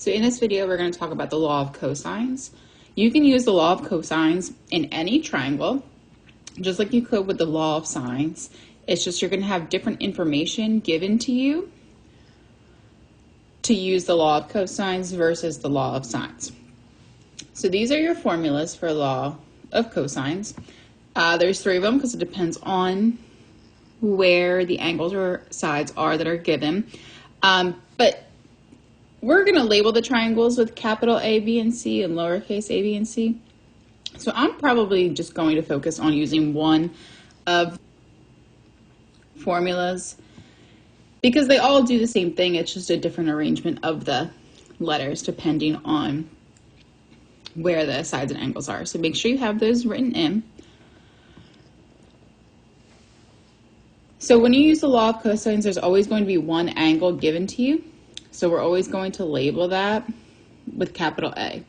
So in this video, we're going to talk about the law of cosines. You can use the law of cosines in any triangle, just like you could with the law of sines. It's just you're going to have different information given to you to use the law of cosines versus the law of sines. So these are your formulas for law of cosines. There's three of them because it depends on where the angles or sides are that are given. But we're going to label the triangles with capital A, B, and C and lowercase a, b, and c. So I'm probably just going to focus on using one of formulas because they all do the same thing. It's just a different arrangement of the letters depending on where the sides and angles are. So make sure you have those written in. So when you use the law of cosines, there's always going to be one angle given to you. So we're always going to label that with capital A.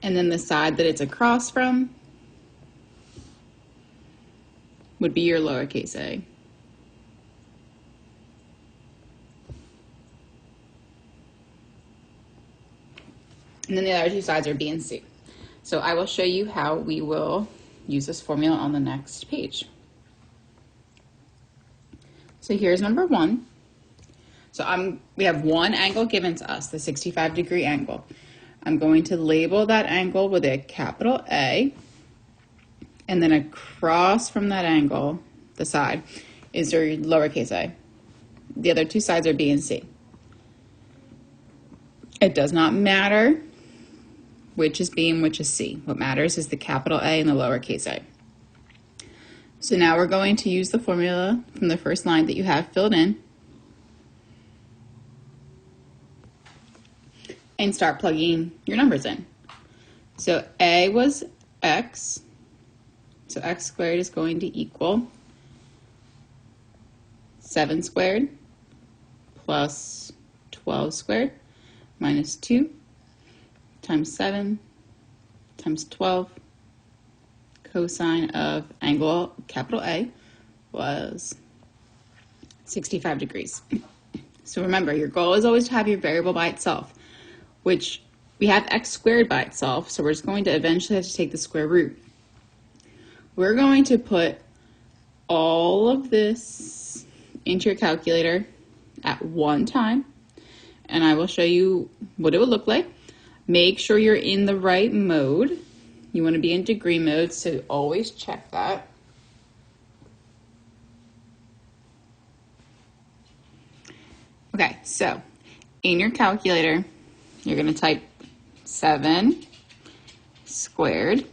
And then the side that it's across from would be your lowercase a. And then the other two sides are B and C. So I will show you how we will use this formula on the next page. So here's number one. So we have one angle given to us, the 65-degree angle. I'm going to label that angle with a capital A, and then across from that angle, the side, is your lowercase a. The other two sides are B and C. It does not matter which is B and which is C. What matters is the capital A and the lowercase a. So now we're going to use the formula from the first line that you have filled in and start plugging your numbers in. So A was X, so X squared is going to equal 7 squared plus 12 squared minus 2 times 7 times 12. Cosine of angle capital A was 65 degrees. So remember, your goal is always to have your variable by itself, which we have x squared by itself, so we're just going to eventually have to take the square root. We're going to put all of this into your calculator at one time, and I will show you what it would look like. Make sure you're in the right mode. You want to be in degree mode, so always check that. Okay, so in your calculator, you're going to type 7 squared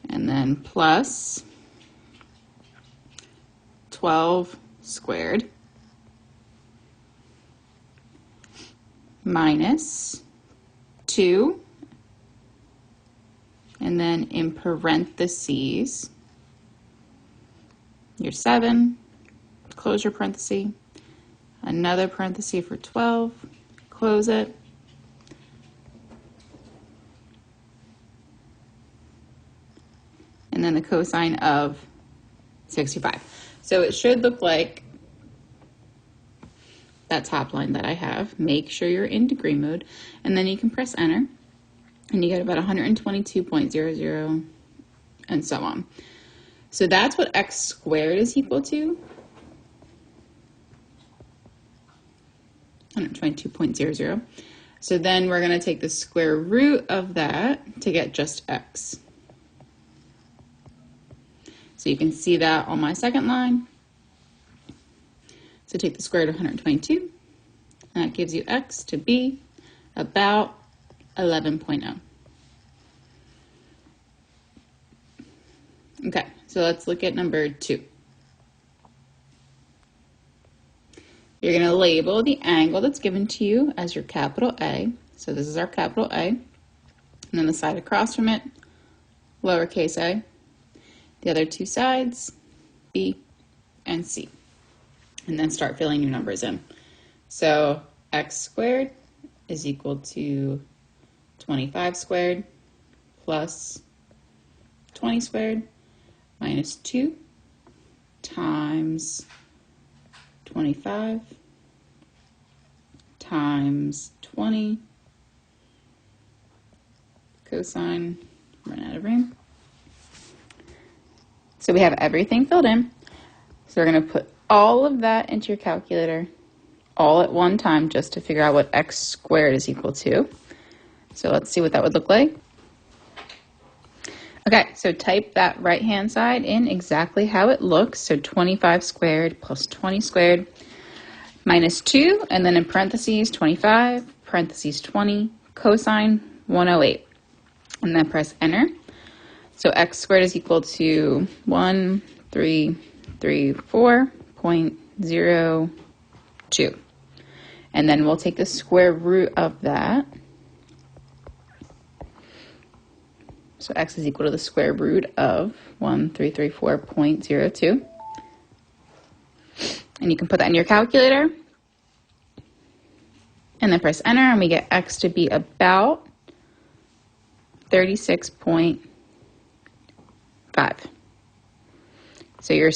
and then plus 12 squared minus 2, and then in parentheses, your 7, close your parenthesis, another parenthesis for 12, close it, and then the cosine of 65. So it should look like that top line that I have. Make sure you're in degree mode, and then you can press enter. And you get about 122.00 and so on. So that's what x squared is equal to. 122.00. So then we're going to take the square root of that to get just x. So you can see that on my second line. So take the square root of 122, and that gives you x to be about 11.0. Okay, so let's look at number 2. You're going to label the angle that's given to you as your capital A. So this is our capital A. And then the side across from it, lowercase a. The other two sides, B and C. And then start filling your numbers in. So x squared is equal to 25 squared plus 20 squared minus 2 times 25 times 20 cosine, run out of room. So we have everything filled in. So we're going to put all of that into your calculator all at one time just to figure out what x squared is equal to. So let's see what that would look like. Okay, so type that right-hand side in exactly how it looks. So 25 squared plus 20 squared minus 2, and then in parentheses 25, parentheses 20, cosine 108. And then press enter. So x squared is equal to 1334.02. And then we'll take the square root of that. So x is equal to the square root of 1334.02. And you can put that in your calculator. And then press enter, and we get x to be about 36.5. So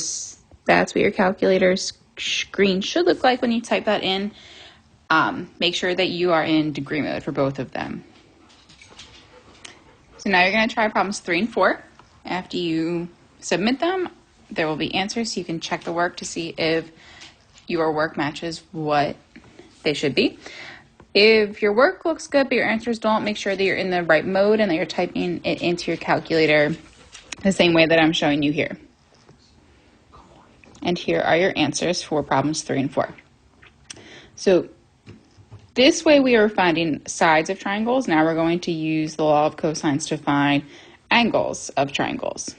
that's what your calculator's screen should look like when you type that in. Make sure that you are in degree mode for both of them. So now you're going to try problems 3 and 4. After you submit them, there will be answers so you can check the work to see if your work matches what they should be. If your work looks good but your answers don't, make sure that you're in the right mode and that you're typing it into your calculator the same way that I'm showing you here. And here are your answers for problems 3 and 4. So this way we are finding sides of triangles. Now we're going to use the law of cosines to find angles of triangles.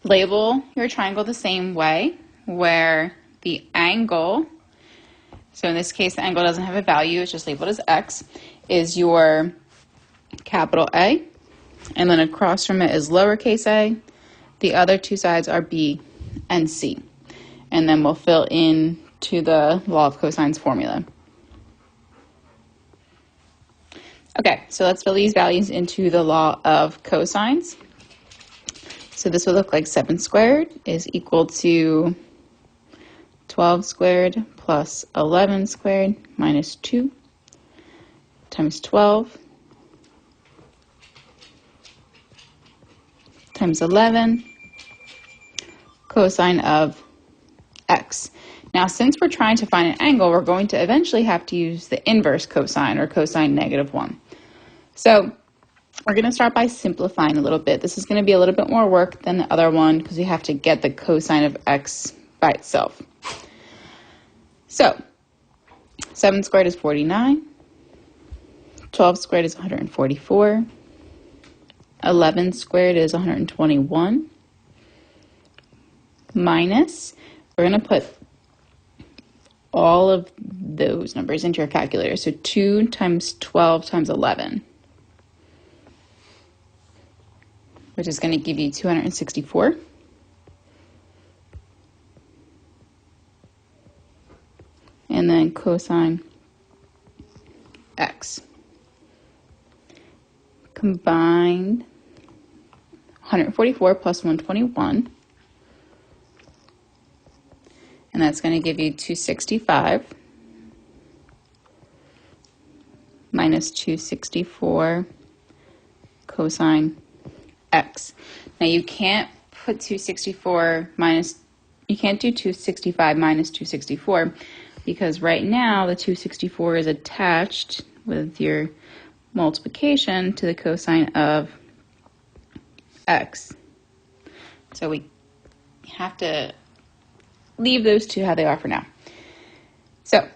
Label your triangle the same way, where the angle, so in this case the angle doesn't have a value, it's just labeled as x, is your capital A, and then across from it is lowercase a. The other two sides are B and C. And then we'll fill in to the law of cosines formula. Okay, so let's fill these values into the law of cosines. So this would look like 7 squared is equal to 12 squared plus 11 squared minus 2 times 12 times 11 cosine of x. Now, since we're trying to find an angle, we're going to eventually have to use the inverse cosine, or cosine -1. So we're going to start by simplifying a little bit. This is going to be a little bit more work than the other one because we have to get the cosine of x by itself. So 7 squared is 49. 12 squared is 144. 11 squared is 121. Minus, we're going to put all of those numbers into your calculator. So 2 times 12 times 11, which is going to give you 264. And then cosine x. Combined 144 plus 121. And that's going to give you 265 minus 264 cosine x. Now you can't put 264 minus, you can't do 265 minus 264 because right now the 264 is attached with your multiplication to the cosine of x. So we have to leave those two how they are for now. So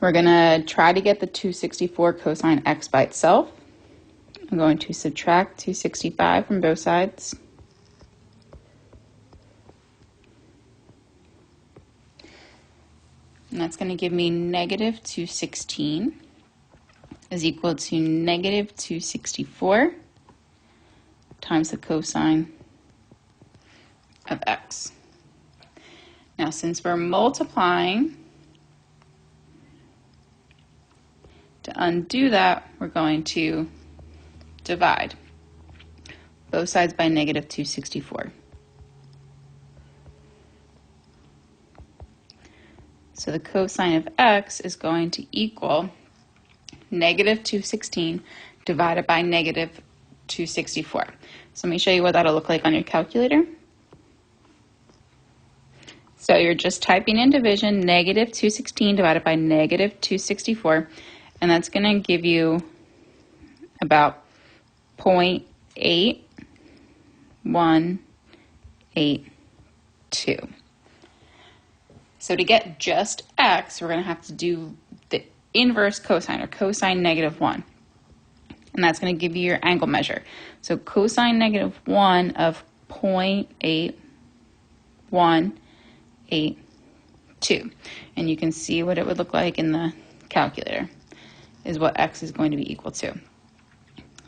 we're going to try to get the 264 cosine x by itself. I'm going to subtract 265 from both sides. And that's going to give me negative 216 is equal to negative 264 times the cosine of x. Now, since we're multiplying, to undo that, we're going to divide both sides by negative 264. So the cosine of x is going to equal negative 216 divided by negative 264. So let me show you what that'll look like on your calculator. So you're just typing in division, negative 216 divided by negative 264, and that's going to give you about 0.8182. So to get just x, we're going to have to do the inverse cosine, or cosine negative 1. And that's going to give you your angle measure. So cosine negative 1 of 0.8182. And you can see what it would look like in the calculator, is what x is going to be equal to.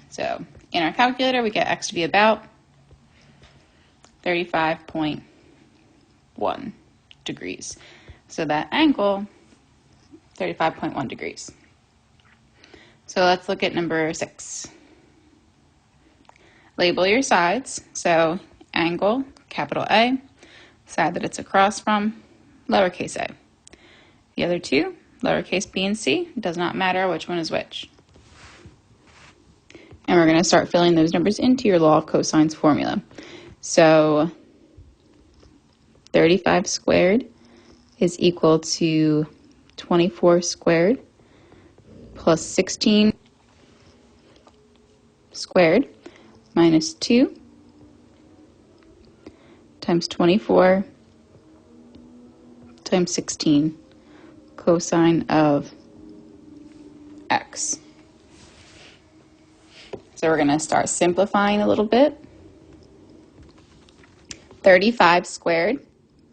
So in our calculator, we get x to be about 35.1 degrees. So that angle, 35.1 degrees. So let's look at number 6. Label your sides. So angle, capital A, side that it's across from, lowercase a. The other two, lowercase b and c, does not matter which one is which. And we're going to start filling those numbers into your law of cosines formula. So 35 squared is equal to 24 squared plus 16 squared minus 2 times 24 times 16 cosine of x. So we're going to start simplifying a little bit. 35 squared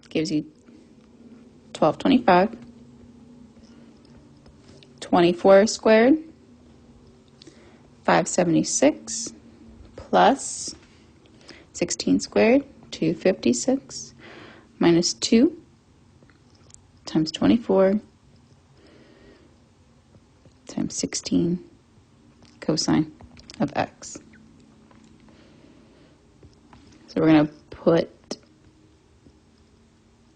gives you 1225. 24 squared, 576, plus 16 squared, 256, minus 2 times 24 times 16 cosine of x. So we're going to put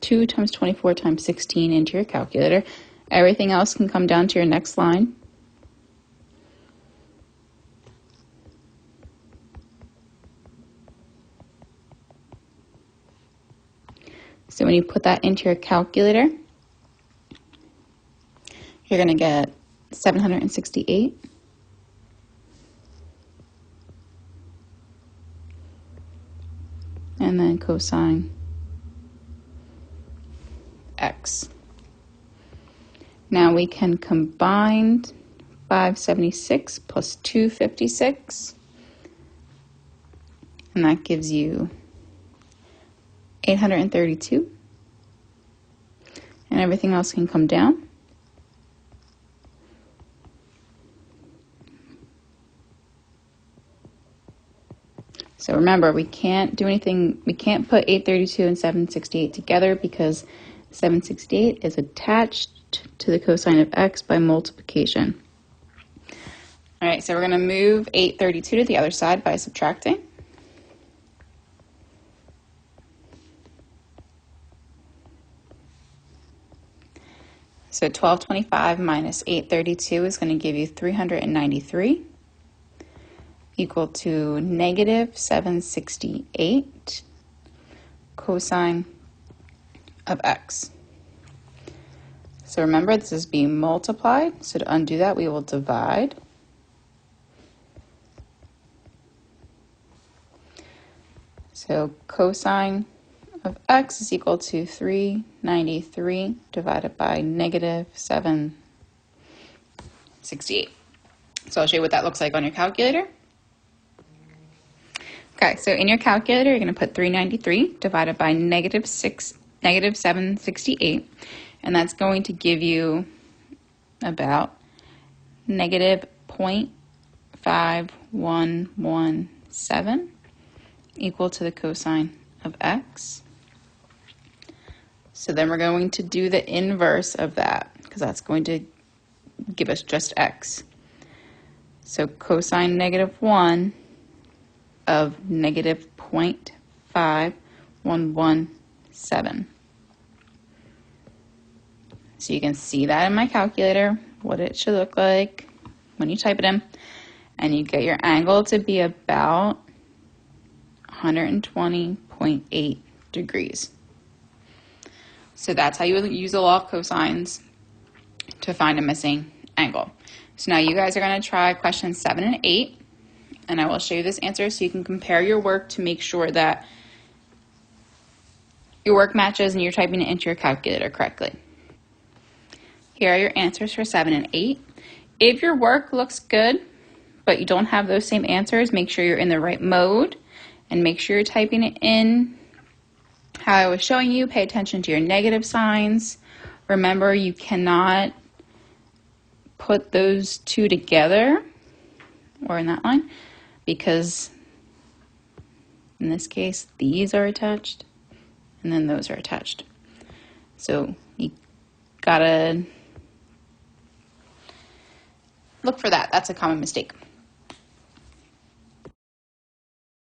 2 times 24 times 16 into your calculator. Everything else can come down to your next line. So when you put that into your calculator, you're going to get 768. And then cosine x. Now we can combine 576 plus 256, and that gives you 832, and everything else can come down. So remember, we can't do anything, we can't put 832 and 768 together because 768 is attached to the cosine of x by multiplication. All right, so we're going to move 832 to the other side by subtracting. So 1225 minus 832 is going to give you 393, equal to negative 768 cosine of x. So remember, this is being multiplied, so to undo that, we will divide. So cosine of x is equal to 393 divided by negative 768. So I'll show you what that looks like on your calculator. Okay, so in your calculator, you're going to put 393 divided by negative 768, and that's going to give you about negative 0.5117 equal to the cosine of x. So then we're going to do the inverse of that, because that's going to give us just x. So cosine negative 1 of negative 0.5117. So you can see that in my calculator, what it should look like when you type it in. And you get your angle to be about 120.8 degrees. So that's how you would use the law of cosines to find a missing angle. So now you guys are going to try questions 7 and 8, and I will show you this answer so you can compare your work to make sure that your work matches and you're typing it into your calculator correctly. Here are your answers for 7 and 8. If your work looks good, but you don't have those same answers, make sure you're in the right mode and make sure you're typing it in how I was showing you. Pay attention to your negative signs. Remember, you cannot put those two together or in that line because in this case these are attached and then those are attached. So you gotta look for that. That's a common mistake.